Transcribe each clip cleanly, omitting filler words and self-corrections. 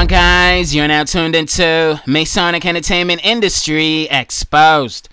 guys? You're now tuned into Masonic Entertainment Industry Exposed.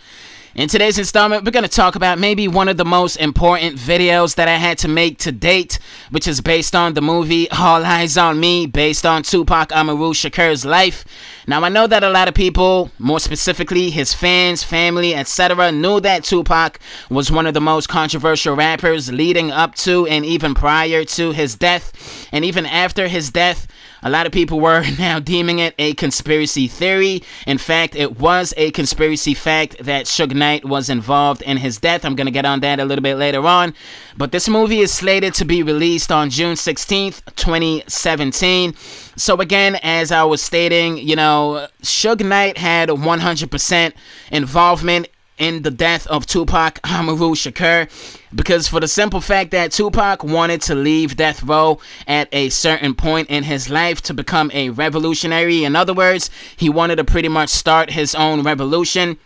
In today's installment, we're going to talk about maybe one of the most important videos that I had to make to date, which is based on the movie All Eyez On Me, based on Tupac Amaru Shakur's life. Now, I know that a lot of people, more specifically his fans, family, etc., knew that Tupac was one of the most controversial rappers leading up to and even prior to his death. And even after his death, a lot of people were now deeming it a conspiracy theory. In fact, it was a conspiracy fact that Suge Knight was involved in his death. I'm going to get on that a little bit later on. But this movie is slated to be released on June 16th, 2017. So again, as I was stating, you know, Suge Knight had 100% involvement in the death of Tupac Amaru Shakur, because for the simple fact that Tupac wanted to leave death row at a certain point in his life to become a revolutionary. In other words, he wanted to pretty much start his own revolution,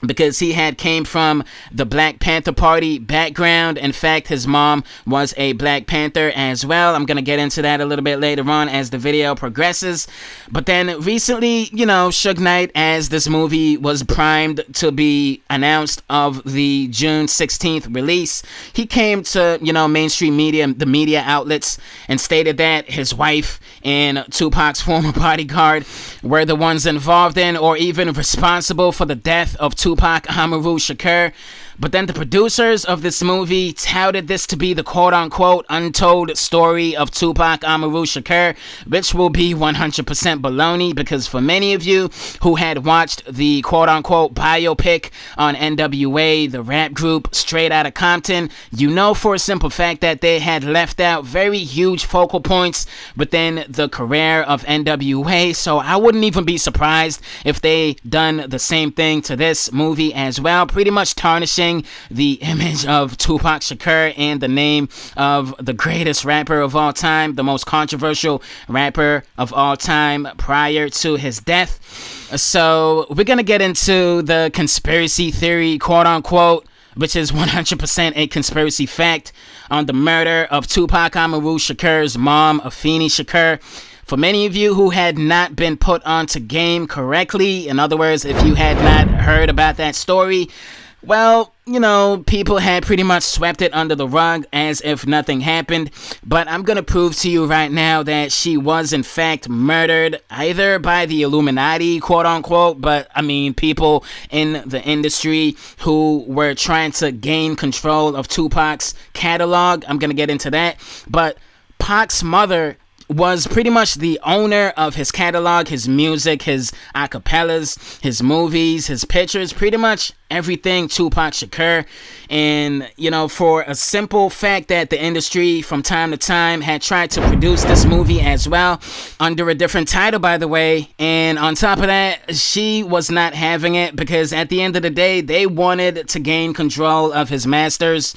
because he had came from the Black Panther Party background. In fact, his mom was a Black Panther as well. I'm going to get into that a little bit later on as the video progresses. But then recently, you know, Suge Knight, as this movie was primed to be announced of the June 16th release, he came to, you know, mainstream media, the media outlets, and stated that his wife and Tupac's former bodyguard were the ones involved in or even responsible for the death of Tupac Amaru Shakur. But then the producers of this movie touted this to be the quote-unquote untold story of Tupac Amaru Shakur, which will be 100% baloney, because for many of you who had watched the quote-unquote biopic on NWA, the rap group Straight Outta Compton, you know for a simple fact that they had left out very huge focal points within the career of NWA. So I wouldn't even be surprised if they done the same thing to this movie as well, pretty much tarnishing the image of Tupac Shakur and the name of the greatest rapper of all time, the most controversial rapper of all time prior to his death. So we're gonna get into the conspiracy theory, quote unquote, which is 100% a conspiracy fact, on the murder of Tupac Amaru Shakur's mom, Afeni Shakur. For many of you who had not been put onto game correctly, in other words, if you had not heard about that story, well, you know, people had pretty much swept it under the rug as if nothing happened. But I'm going to prove to you right now that she was in fact murdered, either by the Illuminati, quote unquote, but I mean people in the industry who were trying to gain control of Tupac's catalog. I'm going to get into that. But Pac's mother was pretty much the owner of his catalog, his music, his acapellas, his movies, his pictures, pretty much everything Tupac Shakur. And, you know, for a simple fact that the industry from time to time had tried to produce this movie as well, under a different title, by the way. And on top of that, she was not having it, because at the end of the day, they wanted to gain control of his masters.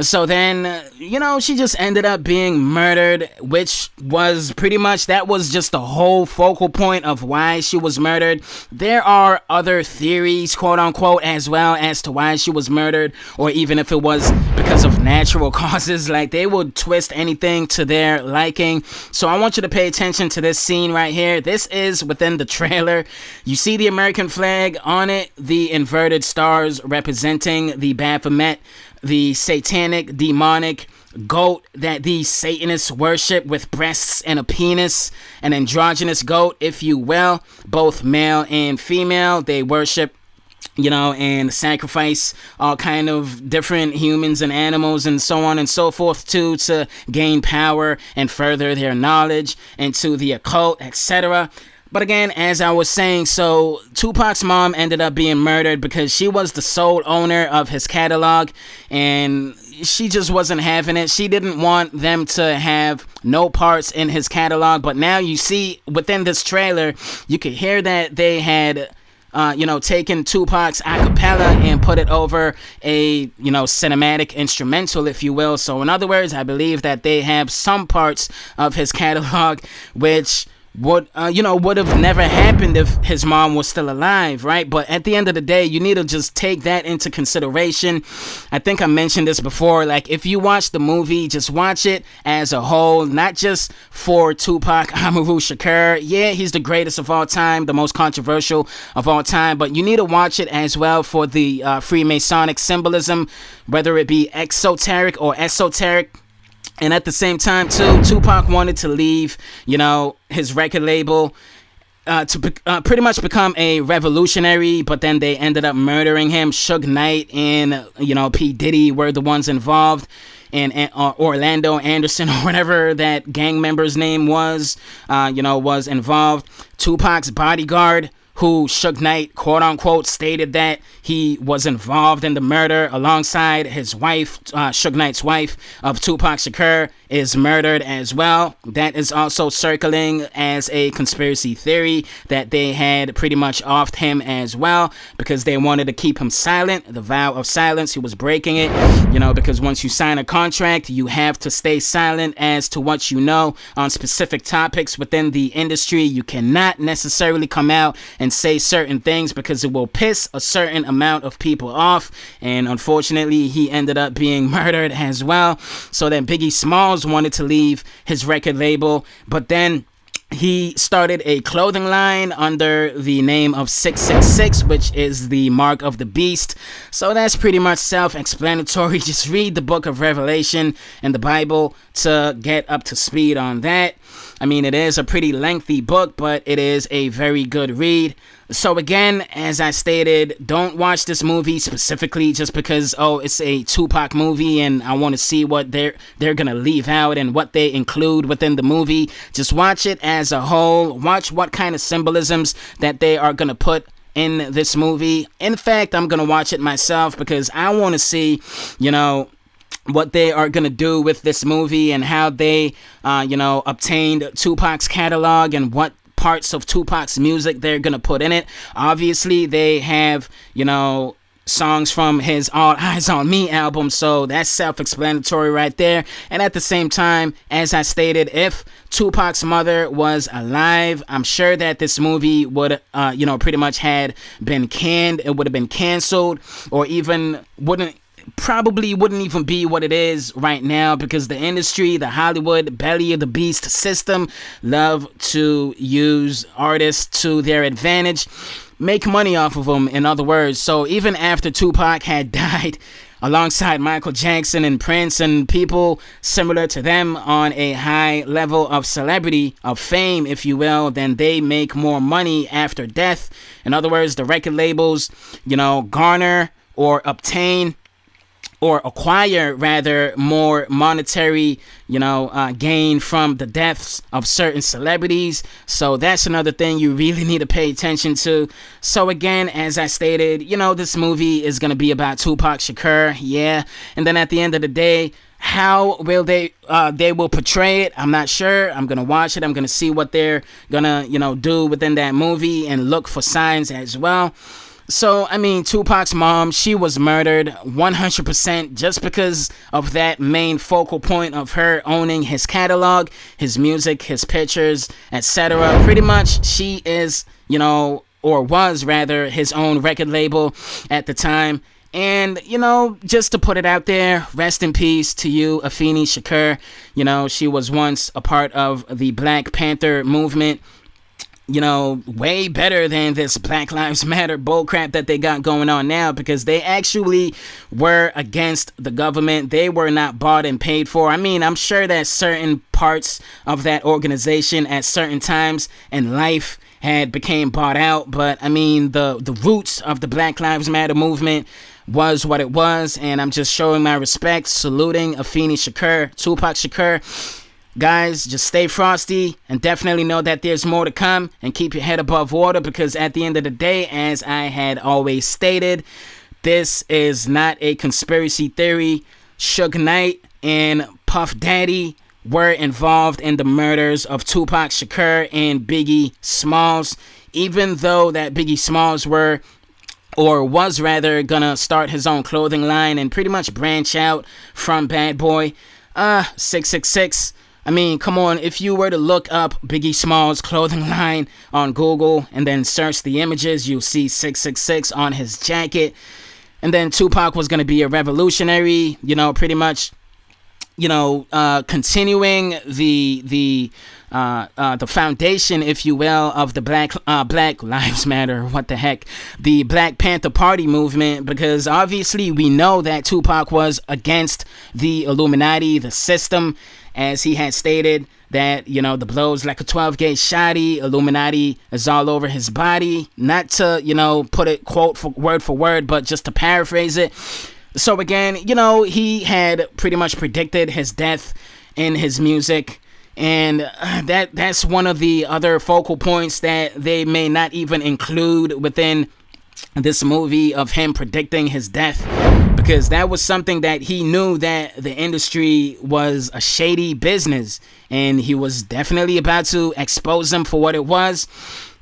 So then, you know, she just ended up being murdered, which was pretty much, that was just the whole focal point of why she was murdered. There are other theories, quote unquote, as well as to why she was murdered, or even if it was because of natural causes. Like, they would twist anything to their liking. So I want you to pay attention to this scene right here. This is within the trailer. You see the American flag on it, the inverted stars representing the Baphomet, the satanic, demonic goat that these Satanists worship, with breasts and a penis, an androgynous goat, if you will, both male and female. They worship, you know, and sacrifice all kind of different humans and animals and so on and so forth to gain power and further their knowledge into the occult, etc. But again, as I was saying, so Tupac's mom ended up being murdered because she was the sole owner of his catalog, and she just wasn't having it. She didn't want them to have no parts in his catalog. But now you see within this trailer, you could hear that they had you know, taken Tupac's acapella and put it over a, you know, cinematic instrumental, if you will. So in other words, I believe that they have some parts of his catalog which would have never happened if his mom was still alive, right? But at the end of the day, you need to just take that into consideration. I think I mentioned this before. Like, if you watch the movie, just watch it as a whole, not just for Tupac Amaru Shakur. Yeah, he's the greatest of all time, the most controversial of all time, but you need to watch it as well for the Freemasonic symbolism, whether it be exoteric or esoteric. And at the same time, too, Tupac wanted to leave, his record label to pretty much become a revolutionary, but then they ended up murdering him. Suge Knight and, P. Diddy were the ones involved. And Orlando Anderson, or whatever that gang member's name was, was involved. Tupac's bodyguard, who Suge Knight, quote unquote, stated that he was involved in the murder alongside his wife, Suge Knight's wife of Tupac Shakur, is murdered as well. That is also circling as a conspiracy theory that they had pretty much offed him as well because they wanted to keep him silent. The vow of silence, he was breaking it, because once you sign a contract, you have to stay silent as to what you know on specific topics within the industry. You cannot necessarily come out and say certain things because it will piss a certain amount of people off. And unfortunately, he ended up being murdered as well. So then Biggie Smalls wanted to leave his record label, but then he started a clothing line under the name of 666, which is the mark of the beast. So that's pretty much self-explanatory. Just read the book of Revelation and the Bible to get up to speed on that. I mean, it is a pretty lengthy book, but it is a very good read. So again, as I stated, don't watch this movie specifically just because, it's a Tupac movie and I want to see what they're going to leave out and what they include within the movie. Just watch it as a whole. Watch what kind of symbolisms that they are going to put in this movie. In fact, I'm going to watch it myself because I want to see, what they are going to do with this movie and how they, obtained Tupac's catalog and what parts of Tupac's music they're going to put in it. Obviously, they have, songs from his All Eyez On Me album, so that's self-explanatory right there. And at the same time, as I stated, if Tupac's mother was alive, I'm sure that this movie would, pretty much had been canned. It would have been canceled, or even probably wouldn't even be what it is right now because the industry, the Hollywood belly of the beast system, love to use artists to their advantage, make money off of them, in other words. So even after Tupac had died, alongside Michael Jackson and Prince and people similar to them on a high level of celebrity, of fame, if you will, then they make more money after death. In other words, the record labels, garner or obtain or acquire rather more monetary gain from the deaths of certain celebrities. So that's another thing you really need to pay attention to. So again, as I stated, this movie is going to be about Tupac Shakur, yeah, and then at the end of the day, how will they will portray it, I'm not sure. I'm gonna watch it. I'm gonna see what they're gonna do within that movie and look for signs as well. So, I mean, Tupac's mom, she was murdered 100% just because of that main focal point of her owning his catalog, his music, his pictures, etc. Pretty much, she is, or was rather, his own record label at the time. And, just to put it out there, rest in peace to you, Afeni Shakur. She was once a part of the Black Panther movement. Way better than this Black Lives Matter bullcrap that they got going on now, because they actually were against the government. They were not bought and paid for. I mean, I'm sure that certain parts of that organization at certain times in life had became bought out, but I mean, the roots of the Black Lives Matter movement was what it was, and I'm just showing my respect, saluting Afeni Shakur, Tupac Shakur. Guys, just stay frosty and definitely know that there's more to come, and keep your head above water, because at the end of the day, as I had always stated, this is not a conspiracy theory. Suge Knight and Puff Daddy were involved in the murders of Tupac Shakur and Biggie Smalls. Even though that Biggie Smalls was rather gonna start his own clothing line and pretty much branch out from Bad Boy, 666 I mean, come on, if you were to look up Biggie Smalls' clothing line on Google and then search the images, you'll see 666 on his jacket. And then Tupac was going to be a revolutionary, you know, pretty much, you know, continuing the foundation, if you will, of the Black Lives Matter, what the heck, the Black Panther Party movement, because obviously we know that Tupac was against the Illuminati, the system, as he had stated that, you know, the blow's like a 12-gauge shotty, Illuminati is all over his body, not to, you know, put it quote for word, but just to paraphrase it. So again, you know, he had pretty much predicted his death in his music. And that's one of the other focal points that they may not even include within this movie of him predicting his death, because that was something that he knew that the industry was a shady business and he was definitely about to expose them for what it was.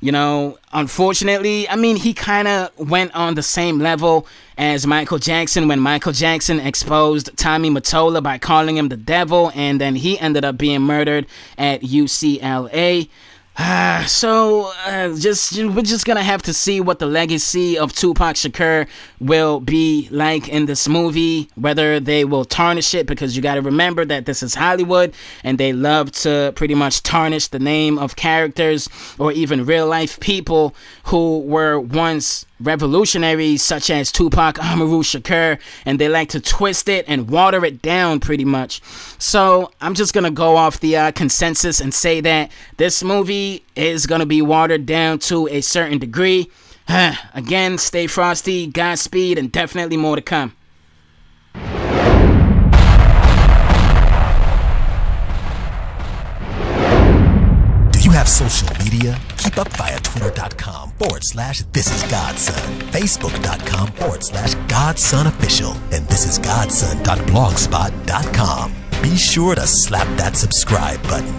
You know, unfortunately, I mean, he kind of went on the same level as Michael Jackson when Michael Jackson exposed Tommy Mottola by calling him the devil, and then he ended up being murdered at UCLA. We're just gonna have to see what the legacy of Tupac Shakur will be like in this movie, whether they will tarnish it, because you got to remember that this is Hollywood and they love to pretty much tarnish the name of characters or even real life people who were once revolutionaries, such as Tupac Amaru Shakur, and they like to twist it and water it down pretty much. So I'm just gonna go off the consensus and say that this movie is gonna be watered down to a certain degree. Again, stay frosty, Godspeed, and definitely more to come. You have social media? Keep up via twitter.com/thisisgodson, facebook.com/godsonofficial, and thisisgodson.blogspot.com. Be sure to slap that subscribe button.